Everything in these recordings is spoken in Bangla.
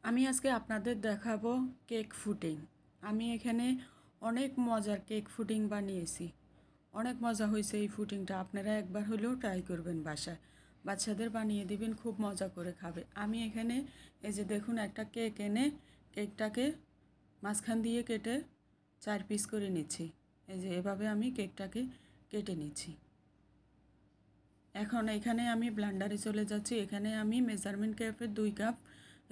আমি আজকে আপনাদের দেখাবো কেক ফুডিং। আমি এখানে অনেক মজার কেক ফুডিং বানিয়েছি। অনেক মজা হয়েছে এই ফুডিংটা। আপনারা একবার হলেও ট্রাই করবেন বাসায়। বাচ্চাদের বানিয়ে দিবেন, খুব মজা করে খাবে। আমি এখানে এই যে দেখুন একটা কেক এনে কেকটাকে মাঝখান দিয়ে কেটে 4 পিস করে নিচ্ছি। এই যে এভাবে আমি কেকটাকে কেটে নিচ্ছি। এখন এখানে আমি ব্লেন্ডারে চলে যাচ্ছি। এখানে আমি মেজারমেন্ট কাপের 2 কাপ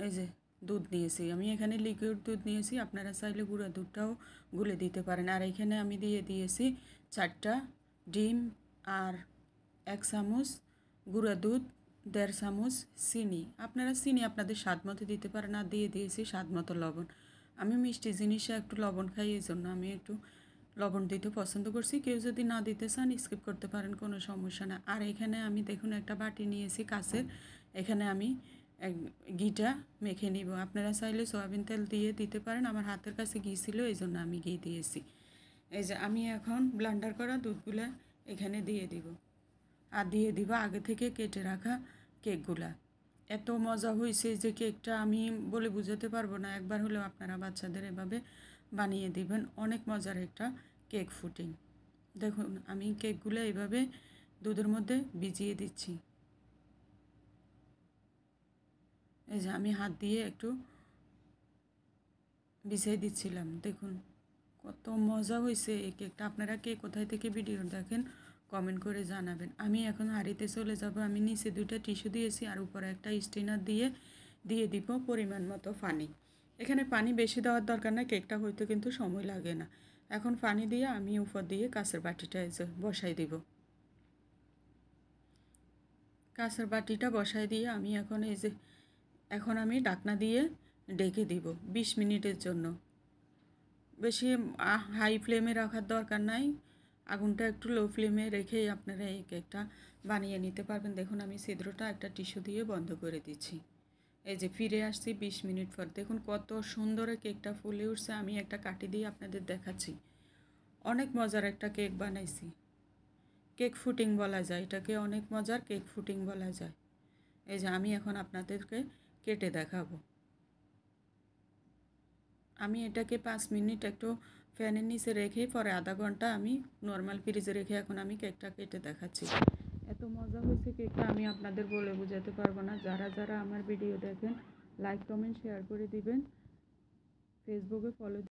এই যে দুধ নিয়েছি। আমি এখানে লিকুইড দুধ নিয়েছি, আপনারা চাইলে গুঁড়া দুধটাও গুলে দিতে পারেন। আর এখানে আমি দিয়ে দিয়েছি 4টা ডিম আর 1 চামচ গুঁড়া দুধ, 1.5 চামচ চিনি। আপনারা চিনি আপনাদের স্বাদ মতো দিতে পারেন। আর দিয়ে দিয়েছি স্বাদ মতো লবণ। আমি মিষ্টি জিনিসে একটু লবণ খাই, এই জন্য আমি একটু লবণ দিতে পছন্দ করছি। কেউ যদি না দিতে চান স্কিপ করতে পারেন, কোনো সমস্যা না। আর এখানে আমি দেখুন একটা বাটি নিয়েছি কাচের। এখানে আমি ঘিটা মেখে নিব। আপনারা চাইলে সয়াবিন তেল দিয়ে দিতে পারেন। আমার হাতের কাছে ঘি ছিল, এই জন্য আমি ঘি দিয়েছি। এই যে আমি এখন ব্লেন্ডার করা দুধগুলা এখানে দিয়ে দিব। আর দিয়ে দিব আগে থেকে কেটে রাখা কেকগুলা। এত মজা হয়েছে যে কেকটা আমি বলে বুঝাতে পারবো না। একবার হলেও আপনারা বাচ্চাদের এভাবে বানিয়ে দিবেন। অনেক মজার একটা কেক ফুডিং। দেখুন আমি কেকগুলো এইভাবে দুধের মধ্যে ভিজিয়ে দিচ্ছি। এই যে আমি হাত দিয়ে একটু ভিজিয়ে দিচ্ছিলাম। দেখুন কত মজা হয়েছে এই কেকটা। আপনারা কে কোথায় থেকে ভিডিও দেখেন কমেন্ট করে জানাবেন। আমি এখন হাঁড়িতে চলে যাব। আমি নিচে 2টা টিস্যু দিয়েছি আর উপরে একটা স্ট্রেনার দিয়ে দিব পরিমাণ মতো পানি। এখানে পানি বেশি দেওয়ার দরকার না, কেকটা হইতে কিন্তু সময় লাগে না। এখন পানি দিয়ে আমি উপর দিয়ে কাঁচের বাটিটা বসাই দিব। কাঁচের বাটিটা বসাই দিয়ে আমি এখন আমি ঢাকনা দিয়ে ঢেকে দিব 20 মিনিটের জন্য। বেশি হাই ফ্লেমে রাখার দরকার নাই, আগুনটা একটু লো ফ্লেমে রেখেই আপনারা এই কেকটা বানিয়ে নিতে পারবেন। দেখুন আমি ছিদ্রটা একটা টিস্যু দিয়ে বন্ধ করে দিচ্ছি। এই যে ফিরে আসছি 20 মিনিট পর। দেখুন কত সুন্দর কেকটা ফুলে উঠছে। আমি একটা কাঠি দিয়ে আপনাদের দেখাচ্ছি। অনেক মজার একটা কেক বানাইছি। কেক ফুডিং বলা যায় এটাকে, অনেক মজার কেক ফুডিং বলা যায়। এই যে আমি এখন আপনাদেরকে কেটে দেখাবো। আমি এটাকে 5 মিনিট একটু ফ্যানের নিচে রেখে পরে আধা ঘন্টা আমি নর্মাল ফ্রিজে রেখে এখন আমি কেকটা কেটে দেখাচ্ছি। এত মজা হয়েছে কেকটা আমি আপনাদের বলে বোঝাতে পারবো না। যারা যারা আমার ভিডিও দেখেন লাইক কমেন্ট শেয়ার করে দিবেন, ফেসবুকে ফলো